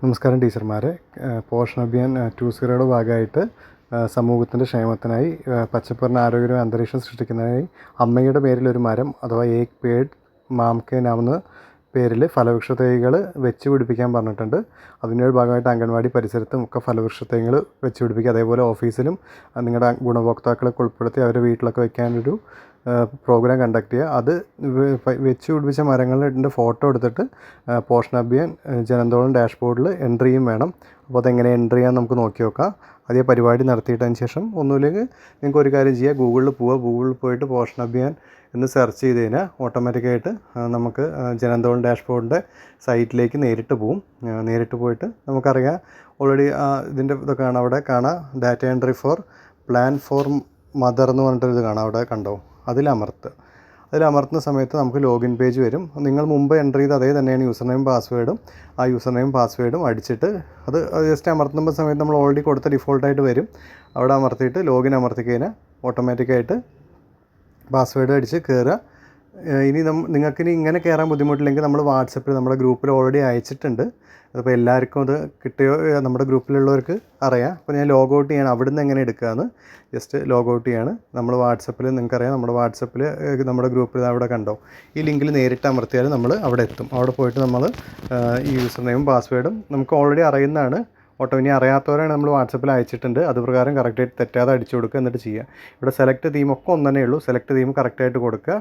നമസ്കാരം ടീച്ചർമാരെ. പോഷൺ അഭിയാൻ 2.0യുടെ ഭാഗമായിട്ട് സമൂഹത്തിൻ്റെ ക്ഷേമത്തിനായി പച്ചപ്പറിന് ആരോഗ്യകരമായ അന്തരീക്ഷം സൃഷ്ടിക്കുന്നതിനായി അമ്മയുടെ പേരിലൊരു മരം അഥവാ ഏക് പേഡ് മാം കെ നാം എന്ന പേരിൽ ഫലവൃക്ഷ തൈകൾ വെച്ച് പിടിപ്പിക്കാൻ പറഞ്ഞിട്ടുണ്ട്. അതിൻ്റെ ഒരു ഭാഗമായിട്ട് അംഗൻവാടി പരിസരത്തും ഒക്കെ ഫലവൃക്ഷ തൈകൾ വെച്ച് പിടിപ്പിക്കുക. അതേപോലെ ഓഫീസിലും നിങ്ങളുടെ ഗുണഭോക്താക്കളൊക്കെ ഉൾപ്പെടുത്തി അവരുടെ വീട്ടിലൊക്കെ വയ്ക്കാനൊരു പ്രോഗ്രാം കണ്ടക്ട് ചെയ്യുക. അത് വെച്ച് പിടിപ്പിച്ച മരങ്ങളുടെ ഫോട്ടോ എടുത്തിട്ട് പോഷൺ അഭിയാൻ ജനന്തോളം ഡാഷ്ബോർഡിൽ എൻട്രി ചെയ്യും വേണം. അപ്പോൾ അതെങ്ങനെ എൻട്രി ചെയ്യാൻ നമുക്ക് നോക്കി നോക്കാം. അതേ പരിപാടി നടത്തിയിട്ടതിന് ശേഷം ഒന്നുമില്ലെങ്കിൽ നിങ്ങൾക്ക് ഒരു കാര്യം ചെയ്യുക, ഗൂഗിളിൽ പോയിട്ട് പോഷൺ അഭിയാൻ എന്ന് സെർച്ച് ചെയ്ത് കഴിഞ്ഞാൽ ഓട്ടോമാറ്റിക്കായിട്ട് നമുക്ക് ജനന്തോളം ഡാഷ്ബോർഡിൻ്റെ സൈറ്റിലേക്ക് നേരിട്ട് പോയിട്ട് നമുക്കറിയാം ഓൾറെഡി ഇതിൻ്റെ ഇതൊക്കെ കാണാം. അവിടെ കാണാം data entry four plan for mother എന്ന് പറഞ്ഞിട്ടൊരു ഇത് കാണാം. അവിടെ കണ്ടോ, അതിലമർത്തുന്ന സമയത്ത് നമുക്ക് ലോഗിൻ പേജ് വരും. നിങ്ങൾ മുമ്പ് എൻ്റർ ചെയ്ത് അതേ തന്നെയാണ് യൂസർ നെയിം പാസ്വേഡും അടിച്ചിട്ട് അത് ജസ്റ്റ് അമർത്തുമ്പോൾ സമയത്ത് നമ്മൾ ഓൾറെഡി കൊടുത്ത ഡിഫോൾട്ടായിട്ട് വരും. അവിടെ അമർത്തിയിട്ട് ലോഗിൻ അമർത്തി കഴിഞ്ഞാൽ ഓട്ടോമാറ്റിക്കായിട്ട് പാസ്വേഡ് അടിച്ച് കയറുക. ഇനി നിങ്ങൾക്കിനി ഇങ്ങനെ കയറാൻ ബുദ്ധിമുട്ടില്ലെങ്കിൽ നമ്മൾ വാട്സപ്പിൽ നമ്മുടെ ഗ്രൂപ്പിൽ ഓൾറെഡി അയച്ചിട്ടുണ്ട്. അതിപ്പോൾ എല്ലാവർക്കും അത് കിട്ടിയോ നമ്മുടെ ഗ്രൂപ്പിലുള്ളവർക്ക് അറിയാം. അപ്പോൾ ഞാൻ ലോഗ് ഔട്ട് ചെയ്യണം. അവിടുന്ന് എങ്ങനെ എടുക്കുകയെന്ന് ജസ്റ്റ് ലോഗ് ഔട്ട് ചെയ്യാണ്. നമ്മൾ വാട്സപ്പിൽ നിങ്ങൾക്കറിയാം, നമ്മുടെ ഗ്രൂപ്പിൽ അവിടെ കണ്ടോ, ഈ ലിങ്കിൽ നേരിട്ട് അമർത്തിയാൽ നമ്മൾ അവിടെ എത്തും. അവിടെ പോയിട്ട് നമ്മൾ ഈ യൂസർ നെയിമും പാസ്വേഡും നമുക്ക് ഓൾറെഡി അറിയുന്നതാണ്. ഇനി അറിയാത്തവരാണ് നമ്മൾ വാട്സപ്പിൽ അയച്ചിട്ടുണ്ട്. അതുപ്രകാരം കറക്റ്റായിട്ട് തെറ്റാതെ അടിച്ചു കൊടുക്കുക, എന്നിട്ട് ചെയ്യുക. ഇവിടെ സെലക്ട് തീമൊക്കെ ഒന്ന് തന്നെ ഉള്ളൂ. സെലക്ട് തീം കറക്റ്റായിട്ട് കൊടുക്കുക.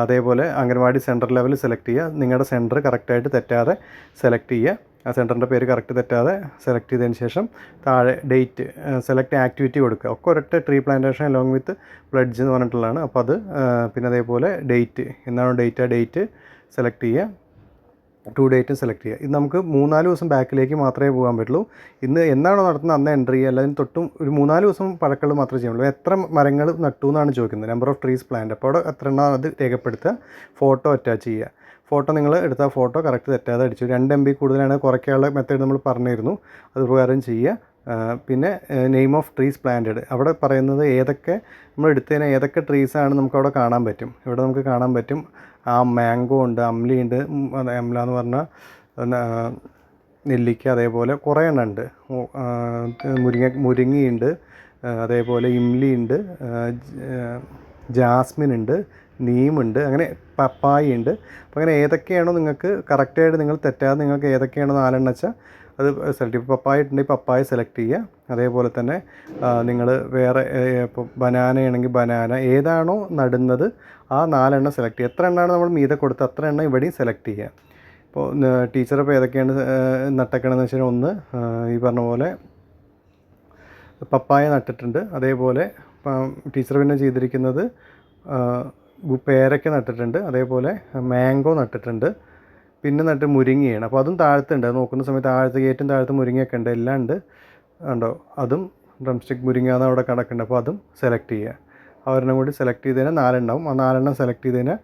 അതേപോലെ അംഗൻവാടി സെൻറ്റർ ലെവൽ സെലക്ട് ചെയ്യുക. നിങ്ങളുടെ സെൻറ്റർ കറക്റ്റായിട്ട് തെറ്റാതെ സെലക്ട് ചെയ്യുക. ആ സെൻറ്ററിൻ്റെ പേര് കറക്റ്റ് തെറ്റാതെ സെലക്ട് ചെയ്തതിന് ശേഷം താഴെ ഡേറ്റ് സെലക്ട് ആക്ടിവിറ്റി കൊടുക്കുക. ഒക്കെ ഒരൊറ്റ tree plantation along with pledge എന്ന് പറഞ്ഞിട്ടുള്ളതാണ്. അപ്പോൾ അത് പിന്നെ അതേപോലെ ഡേറ്റ് എന്നാണോ ഡേറ്റ് സെലക്ട് ചെയ്യുക. ടു ഡേറ്റും സെലക്ട് ചെയ്യുക. ഇത് നമുക്ക് 3-4 ദിവസം ബാക്കിലേക്ക് മാത്രമേ പോകാൻ പറ്റുള്ളൂ. ഇന്ന് എന്നാണോ നടത്തുന്നത് അന്ന് എൻ്റർ ചെയ്യുക. അല്ലാതെ തൊട്ടും ഒരു 3-4 ദിവസം പഴക്കമുള്ള മാത്രമേ ചെയ്യാൻ പറ്റുള്ളൂ. എത്ര മരങ്ങൾ നട്ടു എന്നാണ് ചോദിക്കുന്നത്, നമ്പർ ഓഫ് ട്രീസ് പ്ലാന്റ്. അപ്പോൾ അവിടെ എത്ര എണ്ണം അത് രേഖപ്പെടുത്തുക. ഫോട്ടോ അറ്റാച്ച് ചെയ്യുക. ഫോട്ടോ നിങ്ങൾ എടുത്ത ഫോട്ടോ കറക്റ്റ് തെറ്റാതെ അടിച്ചു. 2 MB കൂടുതലാണ് കുറയ്ക്കാനുള്ള മെത്തേഡ് നമ്മൾ പറഞ്ഞിരുന്നു. അത് പ്രകാരം ചെയ്യുക. പിന്നെ നെയിം ഓഫ് ട്രീസ് പ്ലാന്റഡ് അവിടെ പറയുന്നത് ഏതൊക്കെ നമ്മൾ എടുത്തതിന് ഏതൊക്കെ ട്രീസാണ് നമുക്കവിടെ കാണാൻ പറ്റും. ഇവിടെ നമുക്ക് കാണാൻ പറ്റും മാംഗോ ഉണ്ട്, അംലി ഉണ്ട്. അംല എന്ന് പറഞ്ഞാൽ നെല്ലിക്ക, അതേപോലെ കുറേ എണ്ണം ഉണ്ട്. മുരിങ്ങയുണ്ട്, അതേപോലെ ഇംലി ഉണ്ട്, ജാസ്മിൻ ഉണ്ട്, നീമുണ്ട്, അങ്ങനെ പപ്പായ ഉണ്ട്. അപ്പോൾ അങ്ങനെ ഏതൊക്കെയാണോ നിങ്ങൾക്ക് കറക്റ്റായിട്ട് നിങ്ങൾ തെറ്റാതെ നിങ്ങൾക്ക് ഏതൊക്കെയാണോ 4 വെച്ചാൽ അത് സെലക്ട് ചെയ്യുക. ഇപ്പോൾ പപ്പായ ഉണ്ടെങ്കിൽ പപ്പായ സെലക്ട് ചെയ്യുക. അതേപോലെ തന്നെ നിങ്ങൾ വേറെ ഇപ്പോൾ ബനാനയാണെങ്കിൽ ബനാന ഏതാണോ നടുന്നത് ആ 4 സെലക്ട് ചെയ്യുക. എത്ര എണ്ണമാണ് നമ്മൾ മീതെ കൊടുത്ത് അത്ര എണ്ണം ഇവിടെയും സെലക്ട് ചെയ്യുക. ഇപ്പോൾ ടീച്ചർ ഇപ്പോൾ ഏതൊക്കെയാണ് നട്ടേക്കണമെന്ന് വെച്ചാൽ ഒന്ന് ഈ പറഞ്ഞ പോലെ പപ്പായ നട്ടിട്ടുണ്ട്. അതേപോലെ ടീച്ചർ പിന്നെ ചെയ്തിരിക്കുന്നത് പേരയ്ക്ക നട്ടിട്ടുണ്ട്. അതേപോലെ മാംഗോ നട്ടിട്ടുണ്ട്. പിന്നെ മുരിങ്ങയാണ്. അപ്പോൾ അതും താഴത്തുണ്ട്. നോക്കുന്ന സമയത്ത് ഏറ്റവും താഴത്ത് മുരിങ്ങയൊക്കെ ഉണ്ട്, എല്ലാം ഉണ്ട് ഉണ്ടോ. അതും ഡ്രം സ്റ്റിക്ക് മുരിങ്ങ എന്ന് അവിടെ കിടക്കുന്നുണ്ട്. അപ്പോൾ അതും സെലക്ട് ചെയ്യുക. ഒരെണ്ണം കൂടി സെലക്ട് ചെയ്ത് കഴിഞ്ഞാൽ 4 ഉണ്ടാവും. ആ 4 സെലക്ട് ചെയ്ത് കഴിഞ്ഞാൽ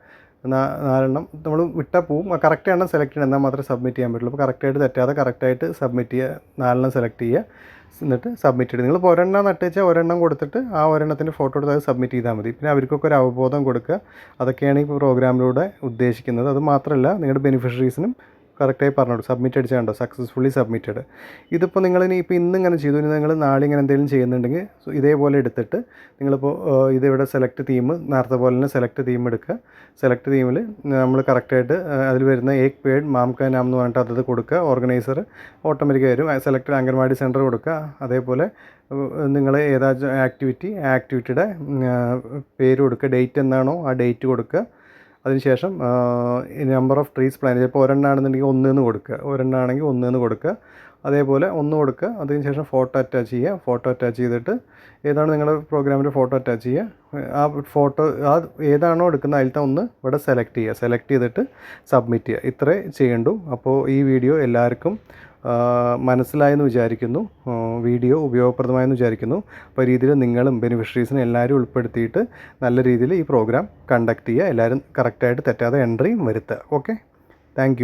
4 നമ്മൾ വിട്ടാൽ പോവും. ആ കറക്റ്റ് എണ്ണം സെലക്ട് ചെയ്യണം, എന്നാൽ മാത്രമേ സബ്മിറ്റ് ചെയ്യാൻ പറ്റുള്ളൂ. അപ്പോൾ കറക്റ്റായിട്ട് തെറ്റാതെ കറക്റ്റായിട്ട് സബ്മിറ്റ് ചെയ്യുക. 4 സെലക്ട് ചെയ്യുക, എന്നിട്ട് സബ്മിറ്റ് ചെയ്ത് നിങ്ങൾ ഒരെണ്ണം നട്ട് വെച്ചാൽ ഒരെണ്ണം കൊടുത്തിട്ട് ആ ഒരെണ്ണത്തിൻ്റെ ഫോട്ടോ എടുത്ത് അത് സബ്മിറ്റ് ചെയ്താൽ മതി. പിന്നെ അവർക്കൊക്കെ ഒരു അവബോധം കൊടുക്കുക. അതൊക്കെയാണ് ഈ പ്രോഗ്രാമിലൂടെ ഉദ്ദേശിക്കുന്നത്. അത് മാത്രമല്ല നിങ്ങളുടെ ബെനിഫിഷ്യറീസിനും കറക്റ്റായി പറഞ്ഞു സബ്മിറ്റ് അടിച്ചാൽ കണ്ടോ, സക്സസ്ഫുള്ളി സബ്മിറ്റഡ്. ഇതിപ്പോൾ നിങ്ങളിപ്പോൾ ഇന്നിങ്ങനെ ചെയ്തു, ഇനി നിങ്ങൾ നാളെ ഇങ്ങനെ എന്തെങ്കിലും ചെയ്യുന്നുണ്ടെങ്കിൽ ഇതേപോലെ എടുത്തിട്ട് നിങ്ങളിപ്പോൾ ഇതിവിടെ സെലക്ട് തീം നേരത്തെ പോലെ തന്നെ സെലക്ട് തീം എടുക്കുക. സെലക്ട് തീമിൽ നമ്മൾ കറക്റ്റായിട്ട് അതിൽ വരുന്ന ഏക് പേഡ് മാം കാ നാം എന്ന് പറഞ്ഞിട്ട് അത് കൊടുക്കുക. ഓർഗനൈസർ ഓട്ടോമാറ്റിക്കായി വരും. സെലക്ട് അംഗൻവാടി സെൻറ്റർ കൊടുക്കുക. അതേപോലെ നിങ്ങൾ ആക്ടിവിറ്റിയുടെ പേര് കൊടുക്കുക. ഡേറ്റ് എന്നാണോ ആ ഡേറ്റ് കൊടുക്കുക. അതിനുശേഷം നമ്പർ ഓഫ് ട്രീസ് പ്ലാന്റ് ചിലപ്പോൾ ഒരെണ്ണമാണെന്നുണ്ടെങ്കിൽ 1 എന്ന് കൊടുക്കുക. ഒരെണ്ണമാണെങ്കിൽ 1 എന്ന് കൊടുക്കുക. അതേപോലെ 1 കൊടുക്കുക. അതിനുശേഷം ഫോട്ടോ അറ്റാച്ച് ചെയ്യുക. ഫോട്ടോ അറ്റാച്ച് ചെയ്തിട്ട് ഏതാണ് നിങ്ങളുടെ പ്രോഗ്രാമിൻ്റെ ഫോട്ടോ അറ്റാച്ച് ചെയ്യുക. ആ ഫോട്ടോ ഏതാണോ എടുക്കുന്നത് അതിലത്തെ 1 ഇവിടെ സെലക്ട് ചെയ്യുക. സെലക്ട് ചെയ്തിട്ട് സബ്മിറ്റ് ചെയ്യുക. ഇത്രേ ചെയ്യണ്ടു. അപ്പോൾ ഈ വീഡിയോ എല്ലാവർക്കും മനസ്സിലായെന്ന് വിചാരിക്കുന്നു. വീഡിയോ ഉപയോഗപ്രദമായെന്ന് വിചാരിക്കുന്നു. അപ്പോൾ ഈ രീതിയിൽ നിങ്ങളും ബെനിഫിഷ്യറീസിനെ എല്ലാവരും ഉൾപ്പെടുത്തിയിട്ട് നല്ല രീതിയിൽ ഈ പ്രോഗ്രാം കണ്ടക്ട് ചെയ്യുക. എല്ലാവരും കറക്റ്റായിട്ട് തെറ്റാതെ എൻട്രിയും വരുത്തുക. Okay, thank